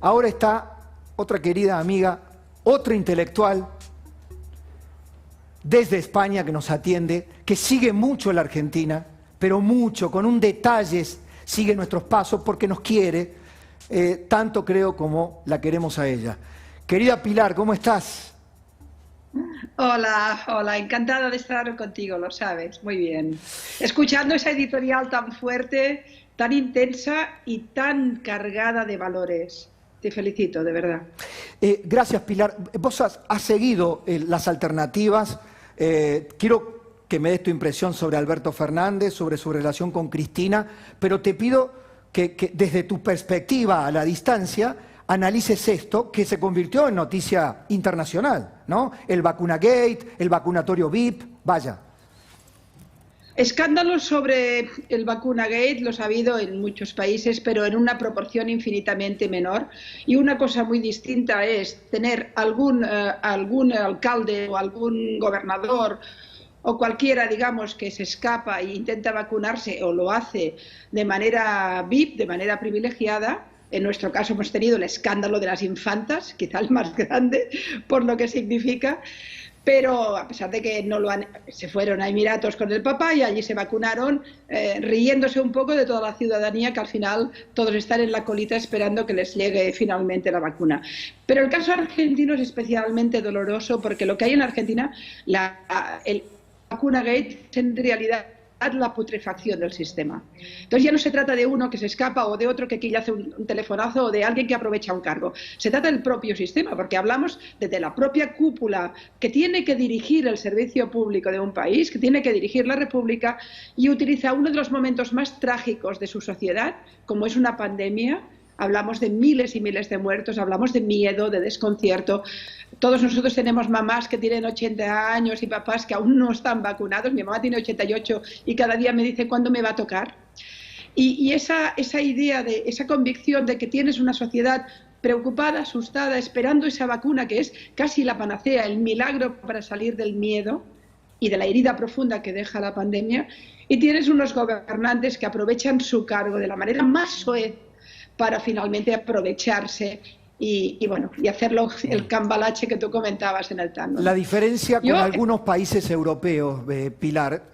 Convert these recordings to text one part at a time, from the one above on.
Ahora está otra querida amiga, otra intelectual desde España que nos atiende, que sigue mucho la Argentina, pero mucho, con un detalle, sigue nuestros pasos porque nos quiere, tanto creo como la queremos a ella. Querida Pilar, ¿cómo estás? Hola, hola, encantada de estar contigo, lo sabes, muy bien. Escuchando esa editorial tan fuerte, tan intensa y tan cargada de valores. Te felicito, de verdad. Gracias, Pilar. Vos has seguido las alternativas. Quiero que me des tu impresión sobre Alberto Fernández, sobre su relación con Cristina, pero te pido que desde tu perspectiva a la distancia analices esto que se convirtió en noticia internacional, ¿no? El vacunagate, el vacunatorio VIP, vaya. Escándalos sobre el vacunagate los ha habido en muchos países, pero en una proporción infinitamente menor. Y una cosa muy distinta es tener algún alcalde o algún gobernador o cualquiera, digamos, que se escapa e intenta vacunarse o lo hace de manera VIP, de manera privilegiada. En nuestro caso hemos tenido el escándalo de las infantas, quizá el más grande por lo que significa. Pero a pesar de que se fueron a Emiratos con el papá y allí se vacunaron, riéndose un poco de toda la ciudadanía, que al final todos están en la colita esperando que les llegue finalmente la vacuna. Pero el caso argentino es especialmente doloroso porque lo que hay en Argentina, el vacunagate, es en realidad la putrefacción del sistema. Entonces ya no se trata de uno que se escapa o de otro que le hace un telefonazo o de alguien que aprovecha un cargo. Se trata del propio sistema, porque hablamos desde la propia cúpula que tiene que dirigir el servicio público de un país, que tiene que dirigir la república y utiliza uno de los momentos más trágicos de su sociedad, como es una pandemia. Hablamos de miles y miles de muertos, hablamos de miedo, de desconcierto. Todos nosotros tenemos mamás que tienen 80 años y papás que aún no están vacunados. Mi mamá tiene 88 y cada día me dice cuándo me va a tocar. Y esa idea, esa convicción de que tienes una sociedad preocupada, asustada, esperando esa vacuna que es casi la panacea, el milagro para salir del miedo y de la herida profunda que deja la pandemia, y tienes unos gobernantes que aprovechan su cargo de la manera más soez para finalmente aprovecharse y hacerlo el cambalache que tú comentabas en el tango. La diferencia con algunos países europeos, Pilar,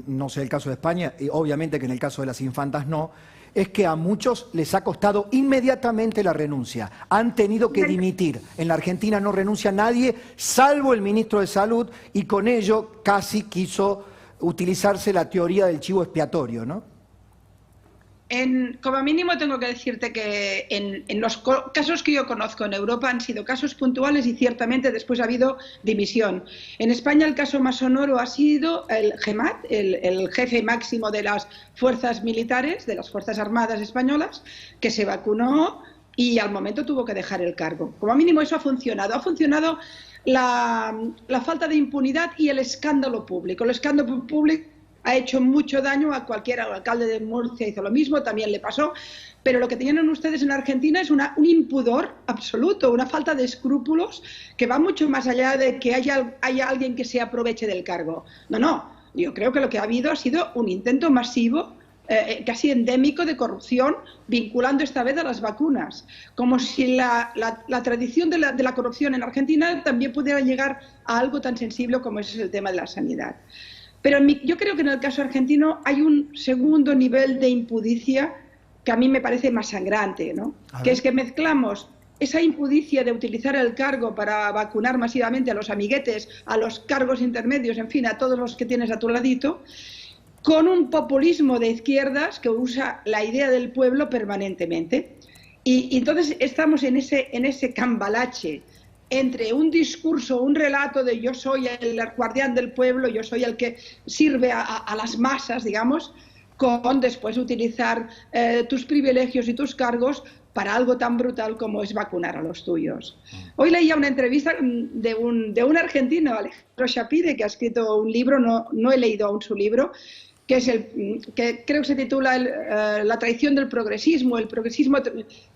no sé el caso de España, y obviamente que en el caso de las infantas no, es que a muchos les ha costado inmediatamente la renuncia. Han tenido que dimitir. En la Argentina no renuncia nadie, salvo el ministro de Salud, y con ello casi quiso utilizarse la teoría del chivo expiatorio, ¿no? Como mínimo tengo que decirte que en los casos que yo conozco en Europa han sido casos puntuales y ciertamente después ha habido dimisión. En España el caso más sonoro ha sido el GEMAT, el jefe máximo de las fuerzas militares, de las Fuerzas Armadas españolas, que se vacunó y al momento tuvo que dejar el cargo. Como mínimo eso ha funcionado. Ha funcionado la falta de impunidad y el escándalo público. El escándalo público ha hecho mucho daño a cualquiera. El alcalde de Murcia hizo lo mismo, también le pasó. Pero lo que tienen ustedes en Argentina es un impudor absoluto, una falta de escrúpulos que va mucho más allá de que haya alguien que se aproveche del cargo. No. Yo creo que lo que ha habido ha sido un intento masivo, casi endémico de corrupción, vinculando esta vez a las vacunas. Como si la tradición de la corrupción en Argentina también pudiera llegar a algo tan sensible como es el tema de la sanidad. Pero yo creo que en el caso argentino hay un segundo nivel de impudicia que a mí me parece más sangrante, ¿no? Que es que mezclamos esa impudicia de utilizar el cargo para vacunar masivamente a los amiguetes, a los cargos intermedios, en fin, a todos los que tienes a tu ladito, con un populismo de izquierdas que usa la idea del pueblo permanentemente. Y entonces estamos en ese cambalache entre un discurso, un relato de yo soy el guardián del pueblo, yo soy el que sirve a las masas, digamos, con después utilizar tus privilegios y tus cargos para algo tan brutal como es vacunar a los tuyos. Hoy leía una entrevista de un argentino, Alejandro Chapide, que ha escrito un libro, no he leído aún su libro, que creo que se titula La traición del progresismo, el progresismo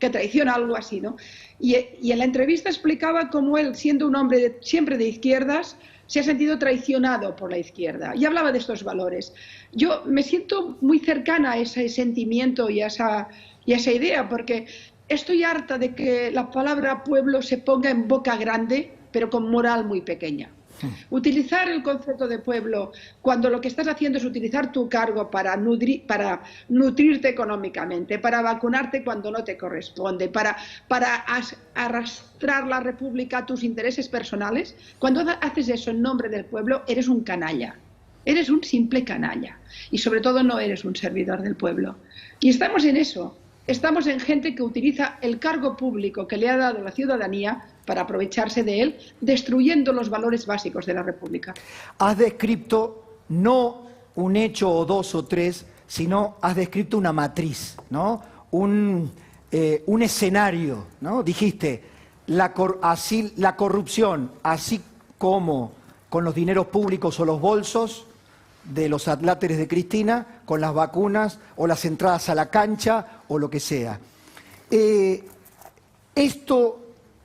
que traiciona, algo así, ¿no? Y en la entrevista explicaba cómo él, siendo un hombre siempre de izquierdas, se ha sentido traicionado por la izquierda. Y hablaba de estos valores. Yo me siento muy cercana a ese sentimiento y a esa idea, porque estoy harta de que la palabra pueblo se ponga en boca grande, pero con moral muy pequeña. Utilizar el concepto de pueblo cuando lo que estás haciendo es utilizar tu cargo para nutrirte económicamente, para vacunarte cuando no te corresponde, para arrastrar la república a tus intereses personales, cuando haces eso en nombre del pueblo, eres un canalla. Eres un simple canalla y sobre todo no eres un servidor del pueblo. Y estamos en eso. Estamos en gente que utiliza el cargo público que le ha dado la ciudadanía para aprovecharse de él, destruyendo los valores básicos de la República. Has descrito no un hecho o dos o tres, sino has descrito una matriz, ¿no? Un escenario, ¿no? Dijiste, la corrupción, así como con los dineros públicos o los bolsos de los adláteres de Cristina, con las vacunas o las entradas a la cancha o lo que sea. Esto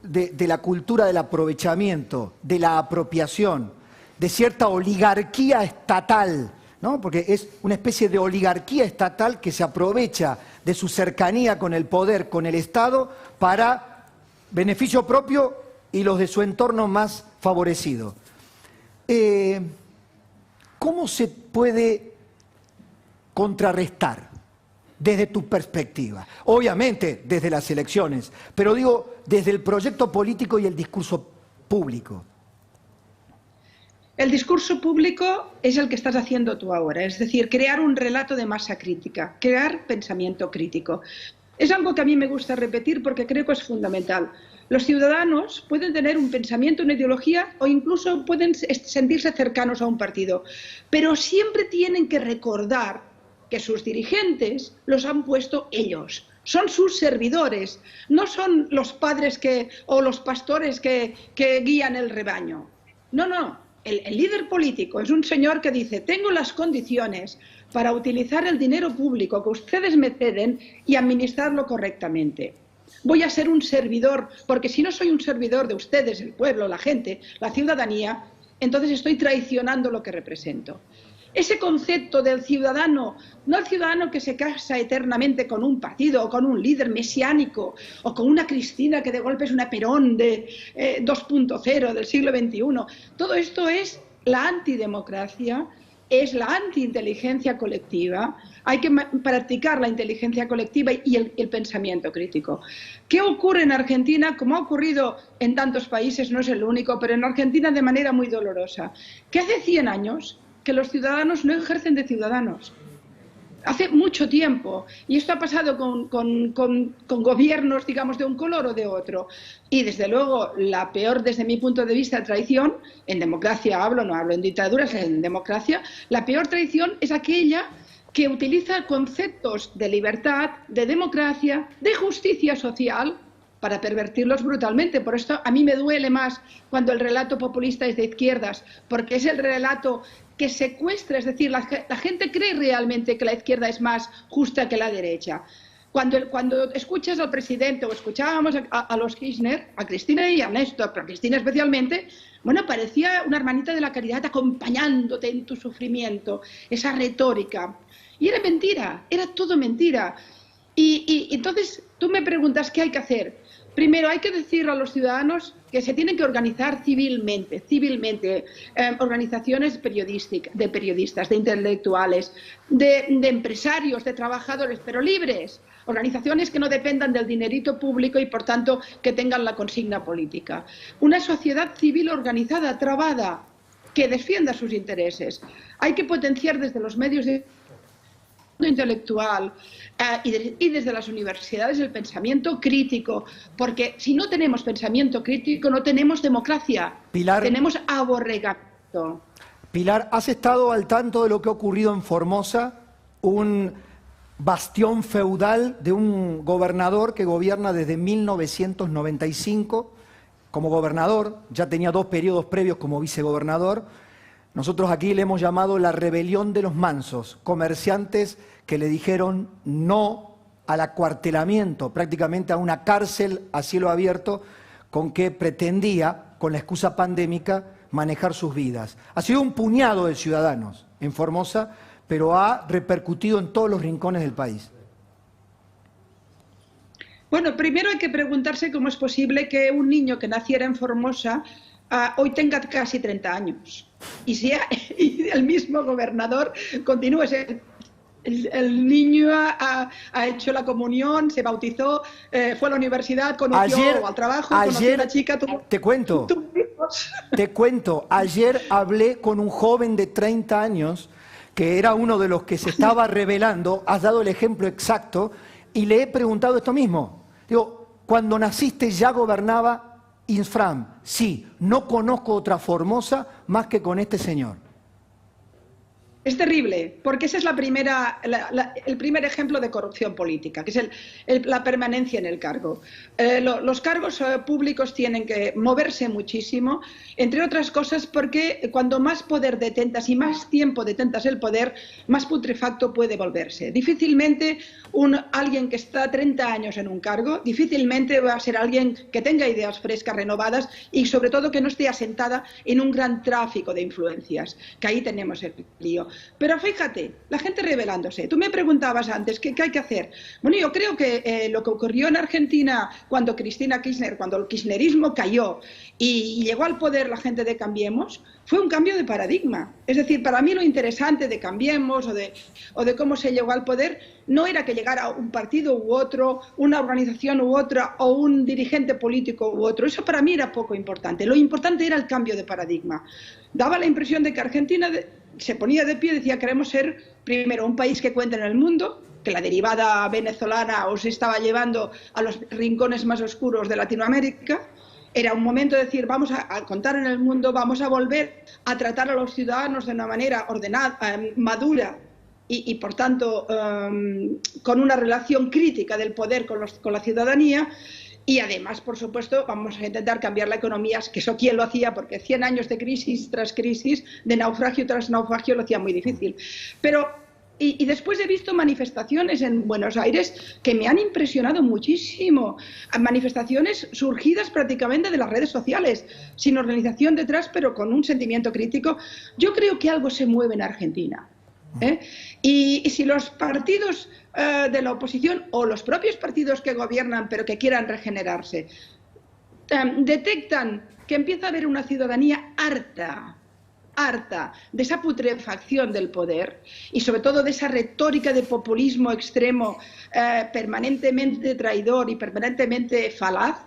de la cultura del aprovechamiento, de la apropiación, de cierta oligarquía estatal, ¿no? Porque es una especie de oligarquía estatal que se aprovecha de su cercanía con el poder, con el Estado, para beneficio propio y los de su entorno más favorecido. ¿Cómo se puede contrarrestar desde tu perspectiva? Obviamente desde las elecciones, pero digo desde el proyecto político y el discurso público. El discurso público es el que estás haciendo tú ahora, es decir, crear un relato de masa crítica, crear pensamiento crítico. Es algo que a mí me gusta repetir porque creo que es fundamental. Los ciudadanos pueden tener un pensamiento, una ideología o incluso pueden sentirse cercanos a un partido, pero siempre tienen que recordar que sus dirigentes los han puesto ellos. Son sus servidores, no son los padres o los pastores que guían el rebaño. No, no. El líder político es un señor que dice, tengo las condiciones para utilizar el dinero público que ustedes me ceden y administrarlo correctamente. Voy a ser un servidor, porque si no soy un servidor de ustedes, el pueblo, la gente, la ciudadanía, entonces estoy traicionando lo que represento. Ese concepto del ciudadano, no el ciudadano que se casa eternamente con un partido o con un líder mesiánico o con una Cristina que de golpe es una Perón de 2.0 del siglo XXI. Todo esto es la antidemocracia, es la antiinteligencia colectiva. Hay que practicar la inteligencia colectiva y el pensamiento crítico. ¿Qué ocurre en Argentina? Como ha ocurrido en tantos países, no es el único, pero en Argentina de manera muy dolorosa, que hace 100 años que los ciudadanos no ejercen de ciudadanos. Hace mucho tiempo. Y esto ha pasado con gobiernos, digamos, de un color o de otro. Y desde luego, la peor, desde mi punto de vista, traición, en democracia hablo, no hablo en dictaduras, en democracia, la peor traición es aquella que utiliza conceptos de libertad, de democracia, de justicia social, para pervertirlos brutalmente. Por esto a mí me duele más cuando el relato populista es de izquierdas, porque es el relato que secuestra, es decir, la gente cree realmente que la izquierda es más justa que la derecha. Cuando escuchas al presidente o escuchábamos a los Kirchner, a Cristina y a Néstor, pero a Cristina especialmente, bueno, parecía una hermanita de la caridad acompañándote en tu sufrimiento, esa retórica. Y era mentira, era todo mentira. Y entonces tú me preguntas qué hay que hacer. Primero, hay que decir a los ciudadanos que se tienen que organizar civilmente, organizaciones de periodistas, de intelectuales, de empresarios, de trabajadores, pero libres, organizaciones que no dependan del dinerito público y, por tanto, que tengan la consigna política. Una sociedad civil organizada, trabada, que defienda sus intereses. Hay que potenciar desde los medios de intelectual y desde las universidades el pensamiento crítico, porque si no tenemos pensamiento crítico no tenemos democracia, Pilar, tenemos aborregamiento. Pilar, ¿has estado al tanto de lo que ha ocurrido en Formosa? Un bastión feudal de un gobernador que gobierna desde 1995 como gobernador, ya tenía 2 periodos previos como vicegobernador. Nosotros aquí le hemos llamado la rebelión de los mansos, comerciantes que le dijeron no al acuartelamiento, prácticamente a una cárcel a cielo abierto, con que pretendía, con la excusa pandémica, manejar sus vidas. Ha sido un puñado de ciudadanos en Formosa, pero ha repercutido en todos los rincones del país. Bueno, primero hay que preguntarse cómo es posible que un niño que naciera en Formosa hoy tenga casi 30 años. Y el mismo gobernador continúa. El niño ha hecho la comunión, se bautizó, fue a la universidad, conoció al trabajo, conoció a una chica. Te cuento, ayer hablé con un joven de 30 años que era uno de los que se estaba rebelando, has dado el ejemplo exacto, y le he preguntado esto mismo. Digo, cuando naciste ya gobernaba Infram. Sí, no conozco otra Formosa más que con este señor. Es terrible, porque ese es el primer ejemplo de corrupción política, que es la permanencia en el cargo. Los cargos públicos tienen que moverse muchísimo, entre otras cosas porque cuando más poder detentas y más tiempo detentas el poder, más putrefacto puede volverse. Difícilmente alguien que está 30 años en un cargo, difícilmente va a ser alguien que tenga ideas frescas, renovadas y sobre todo que no esté asentada en un gran tráfico de influencias, que ahí tenemos el lío. Pero fíjate, la gente rebelándose. Tú me preguntabas antes, ¿qué hay que hacer? Bueno, yo creo que lo que ocurrió en Argentina cuando Cristina Kirchner, cuando el kirchnerismo cayó y llegó al poder la gente de Cambiemos, fue un cambio de paradigma. Es decir, para mí lo interesante de Cambiemos o de cómo se llegó al poder no era que llegara un partido u otro, una organización u otra o un dirigente político u otro. Eso para mí era poco importante. Lo importante era el cambio de paradigma. Daba la impresión de que Argentina se ponía de pie y decía: queremos ser primero un país que cuente en el mundo, que la derivada venezolana os estaba llevando a los rincones más oscuros de Latinoamérica. Era un momento de decir: vamos a contar en el mundo, vamos a volver a tratar a los ciudadanos de una manera ordenada, madura y por tanto con una relación crítica del poder con la ciudadanía. Y además, por supuesto, vamos a intentar cambiar la economía, que eso quién lo hacía, porque 100 años de crisis tras crisis, de naufragio tras naufragio, lo hacía muy difícil. Pero, y después he visto manifestaciones en Buenos Aires que me han impresionado muchísimo. Manifestaciones surgidas prácticamente de las redes sociales, sin organización detrás, pero con un sentimiento crítico. Yo creo que algo se mueve en Argentina. Y si los partidos de la oposición o los propios partidos que gobiernan pero que quieran regenerarse detectan que empieza a haber una ciudadanía harta de esa putrefacción del poder y sobre todo de esa retórica de populismo extremo permanentemente traidor y permanentemente falaz,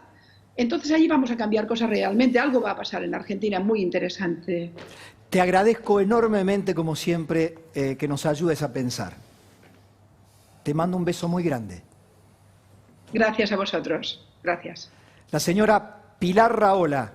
entonces ahí vamos a cambiar cosas realmente. Algo va a pasar en Argentina muy interesante. Te agradezco enormemente, como siempre, que nos ayudes a pensar. Te mando un beso muy grande. Gracias a vosotros. Gracias. La señora Pilar Rahola,